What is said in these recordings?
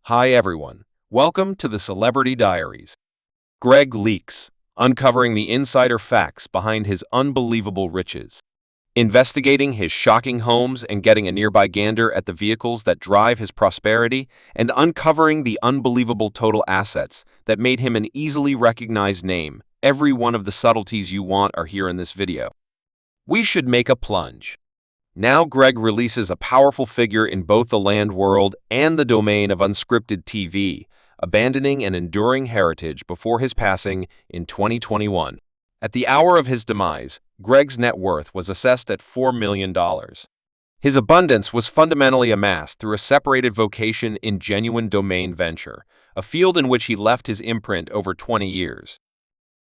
Hi everyone, welcome to the Celebrity Diaries. Gregg Leakes, uncovering the insider facts behind his unbelievable riches. Investigating his shocking homes and getting a nearby gander at the vehicles that drive his prosperity, and uncovering the unbelievable total assets that made him an easily recognized name. Every one of the subtleties you want are here in this video. We should make a plunge. Now Gregg releases a powerful figure in both the land world and the domain of unscripted TV, abandoning an enduring heritage before his passing in 2021. At the hour of his demise, Gregg's net worth was assessed at $4 million. His abundance was fundamentally amassed through a separated vocation in genuine domain venture, a field in which he left his imprint over 20 years.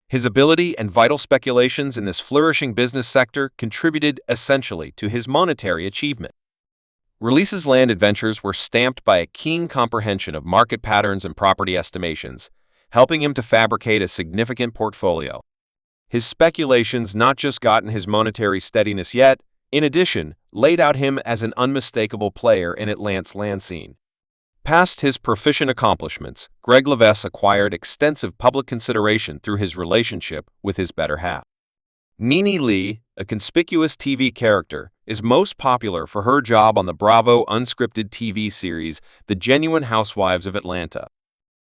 His ability and vital speculations in this flourishing business sector contributed essentially to his monetary achievement. Release's land adventures were stamped by a keen comprehension of market patterns and property estimations, helping him to fabricate a significant portfolio. His speculations not just gotten his monetary steadiness yet, in addition, laid out him as an unmistakable player in Atlanta's land scene. Past his proficient accomplishments, Gregg Leakes acquired extensive public consideration through his relationship with his better half. NeNe Leakes, a conspicuous TV character, is most popular for her job on the Bravo unscripted TV series The Genuine Housewives of Atlanta.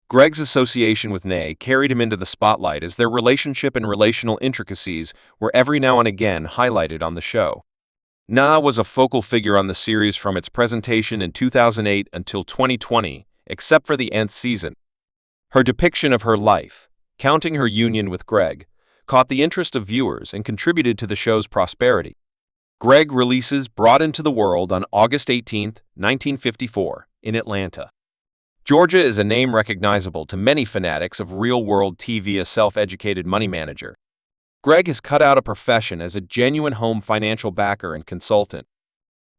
Gregg's association with NeNe carried him into the spotlight as their relationship and relational intricacies were every now and again highlighted on the show. NeNe was a focal figure on the series from its presentation in 2008 until 2020, except for the nth season. Her depiction of her life, counting her union with Gregg, caught the interest of viewers and contributed to the show's prosperity. Gregg releases brought into the world on August 18, 1954, in Atlanta. Georgia is a name recognizable to many fanatics of real-world TV, a self-educated money manager. Gregg has cut out a profession as a genuine home financial backer and consultant.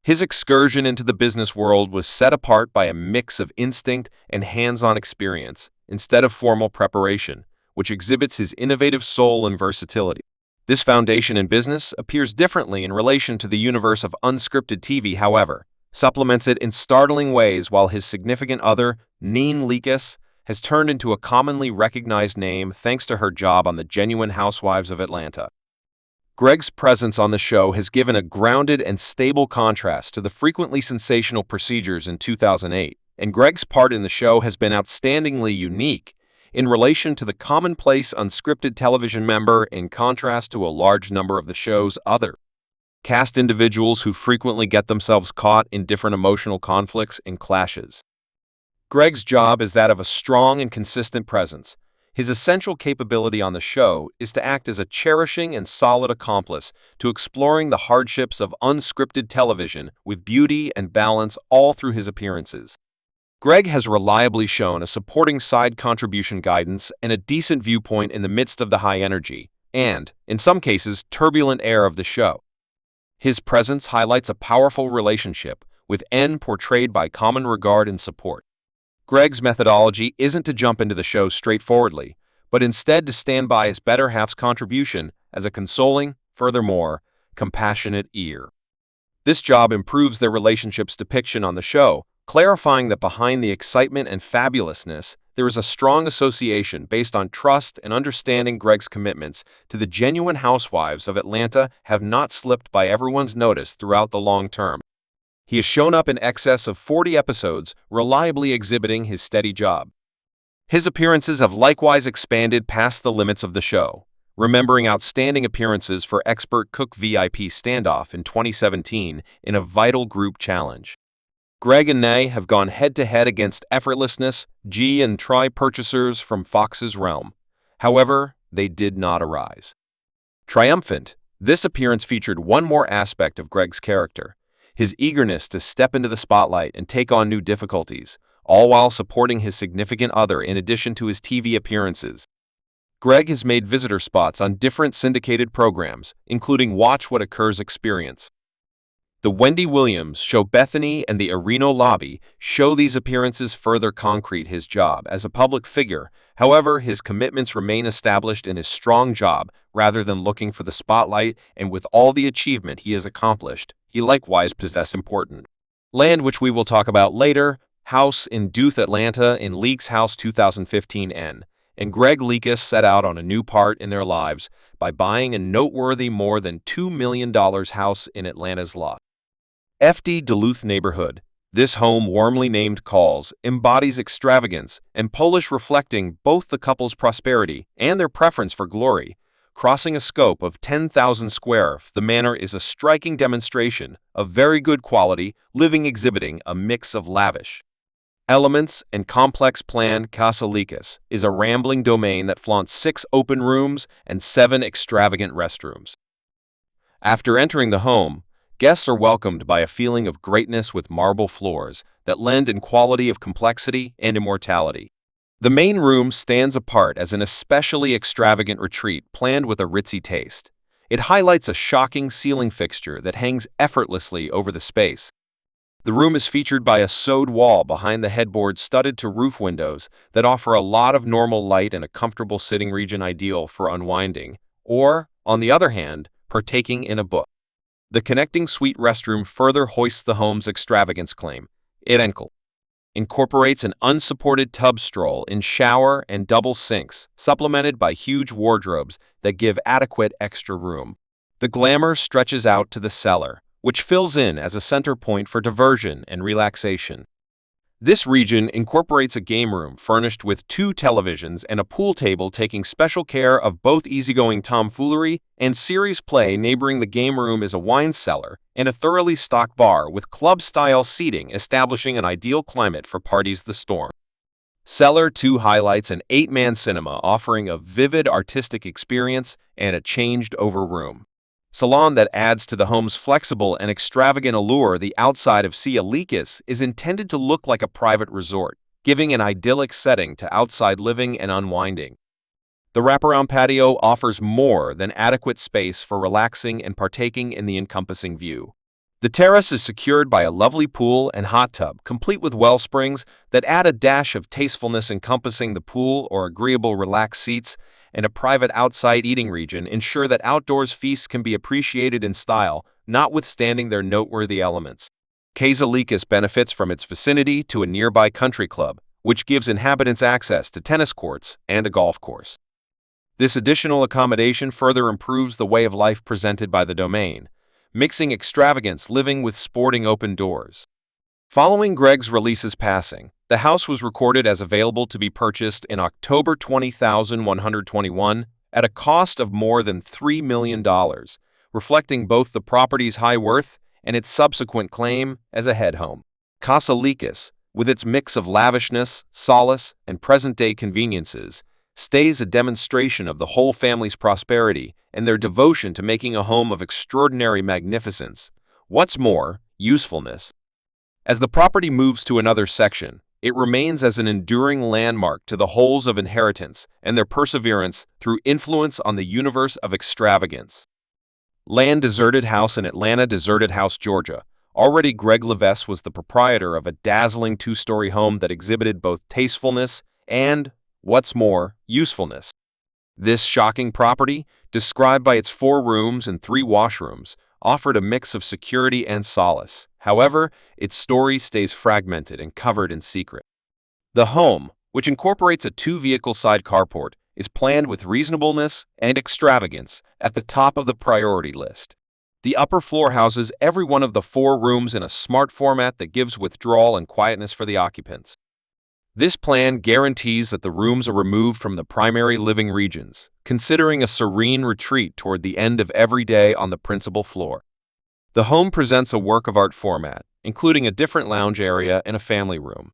His excursion into the business world was set apart by a mix of instinct and hands-on experience instead of formal preparation, which exhibits his innovative soul and versatility. This foundation in business appears differently in relation to the universe of unscripted TV, however, supplements it in startling ways, while his significant other, NeNe Leakes, has turned into a commonly recognized name thanks to her job on The Genuine Housewives of Atlanta. Gregg's presence on the show has given a grounded and stable contrast to the frequently sensational procedures in 2008, and Gregg's part in the show has been outstandingly unique in relation to the commonplace unscripted television member, in contrast to a large number of the show's other cast individuals who frequently get themselves caught in different emotional conflicts and clashes. Gregg's job is that of a strong and consistent presence. His essential capability on the show is to act as a cherishing and solid accomplice to exploring the hardships of unscripted television with beauty and balance all through his appearances. Gregg has reliably shown a supporting side contribution, guidance, and a decent viewpoint in the midst of the high energy and, in some cases, turbulent air of the show. His presence highlights a powerful relationship, with N portrayed by common regard and support. Gregg's methodology isn't to jump into the show straightforwardly, but instead to stand by his better half's contribution as a consoling, furthermore, compassionate ear. This job improves their relationship's depiction on the show, clarifying that behind the excitement and fabulousness, there is a strong association based on trust and understanding. Gregg's commitments to the Genuine Housewives of Atlanta have not slipped by everyone's notice throughout the long term. He has shown up in excess of 40 episodes, reliably exhibiting his steady job. His appearances have likewise expanded past the limits of the show, remembering outstanding appearances for expert cook VIP standoff in 2017 in a vital group challenge. Gregg and NeNe have gone head-to-head against effortlessness, G and Try purchasers from Fox's realm. However, they did not arise. Triumphant, this appearance featured one more aspect of Gregg's character: his eagerness to step into the spotlight and take on new difficulties, all while supporting his significant other in addition to his TV appearances. Gregg has made visitor spots on different syndicated programs, including Watch What Occurs Experience. The Wendy Williams show, Bethany, and the Reno Lobby show. These appearances further concrete his job as a public figure. However, his commitments remain established in his strong job rather than looking for the spotlight, and with all the achievement he has accomplished, he likewise possesses important land, which we will talk about later. house in Duluth, Atlanta in Leakes House 2015 N, and Gregg Leakes set out on a new part in their lives by buying a noteworthy more than $2 million house in Atlanta's Los FD Duluth neighborhood. This home, warmly named Calls, embodies extravagance and Polish, reflecting both the couple's prosperity and their preference for glory. Crossing a scope of 10,000 square feet, the manor is a striking demonstration of very good quality living, exhibiting a mix of lavish elements and complex plan. Casa Leakes is a rambling domain that flaunts 6 open rooms and 7 extravagant restrooms. After entering the home, guests are welcomed by a feeling of greatness with marble floors that lend in quality of complexity and immortality. The main room stands apart as an especially extravagant retreat planned with a ritzy taste. It highlights a shocking ceiling fixture that hangs effortlessly over the space. The room is featured by a sewed wall behind the headboard studded to roof windows that offer a lot of normal light and a comfortable sitting region ideal for unwinding, or, on the other hand, partaking in a book. The connecting suite restroom further hoists the home's extravagance claim. It incorporates an unsupported tub stroll in shower and double sinks, supplemented by huge wardrobes that give adequate extra room. The glamour stretches out to the cellar, which fills in as a center point for diversion and relaxation. This region incorporates a game room furnished with 2 televisions and a pool table, taking special care of both easygoing tomfoolery and serious play. Neighboring the game room is a wine cellar and a thoroughly stocked bar with club-style seating, establishing an ideal climate for parties. The storm cellar 2 highlights an 8-man cinema offering a vivid artistic experience and a changed-over room salon that adds to the home's flexible and extravagant allure. The outside of Casa Leakes is intended to look like a private resort, giving an idyllic setting to outside living and unwinding. The wraparound patio offers more than adequate space for relaxing and partaking in the encompassing view. The terrace is secured by a lovely pool and hot tub, complete with well springs that add a dash of tastefulness. Encompassing the pool or agreeable relaxed seats and a private outside eating region ensure that outdoors feasts can be appreciated in style, notwithstanding their noteworthy elements. Casa Leakes benefits from its vicinity to a nearby country club, which gives inhabitants access to tennis courts and a golf course. This additional accommodation further improves the way of life presented by the domain, mixing extravagance living with sporting open doors. Following Gregg's release's passing, the house was recorded as available to be purchased in October 2021 at a cost of more than $3 million, reflecting both the property's high worth and its subsequent claim as a head home. Casa Leakes, with its mix of lavishness, solace, and present-day conveniences, stays a demonstration of the whole family's prosperity and their devotion to making a home of extraordinary magnificence. What's more, usefulness. As the property moves to another section, it remains as an enduring landmark to the wholes of inheritance and their perseverance through influence on the universe of extravagance. Land Deserted House in Atlanta, Deserted House, Georgia. Already Gregg Leakes was the proprietor of a dazzling 2-story home that exhibited both tastefulness and, what's more, usefulness. This shocking property, described by its 4 rooms and 3 washrooms, offered a mix of security and solace. However, its story stays fragmented and covered in secret. The home, which incorporates a 2-vehicle side carport, is planned with reasonableness and extravagance at the top of the priority list. The upper floor houses every one of the 4 rooms in a smart format that gives withdrawal and quietness for the occupants. This plan guarantees that the rooms are removed from the primary living regions, considering a serene retreat toward the end of every day on the principal floor. The home presents a work of art format, including a different lounge area and a family room.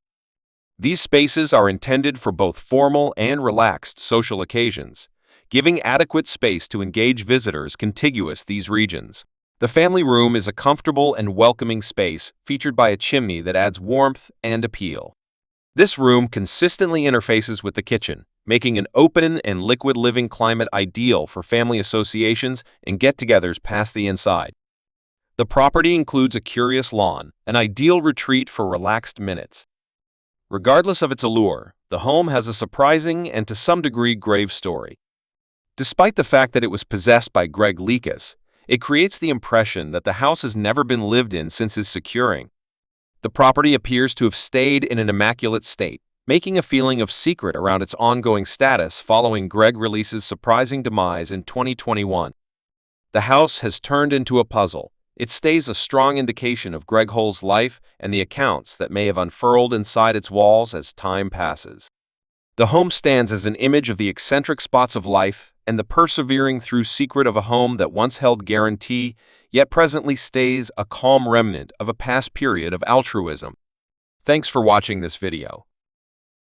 These spaces are intended for both formal and relaxed social occasions, giving adequate space to engage visitors contiguous these regions. The family room is a comfortable and welcoming space featured by a chimney that adds warmth and appeal. This room consistently interfaces with the kitchen, making an open and liquid living climate ideal for family associations and get-togethers past the inside. The property includes a curious lawn, an ideal retreat for relaxed minutes. Regardless of its allure, the home has a surprising and to some degree grave story. Despite the fact that it was possessed by Gregg Leakes, it creates the impression that the house has never been lived in since his securing. The property appears to have stayed in an immaculate state, making a feeling of secret around its ongoing status following Gregg release's surprising demise in 2021. The house has turned into a puzzle. It stays a strong indication of Gregg Hull's life and the accounts that may have unfurled inside its walls as time passes. The home stands as an image of the eccentric spots of life and the persevering through secret of a home that once held guarantee, yet presently stays a calm remnant of a past period of altruism. Thanks for watching this video.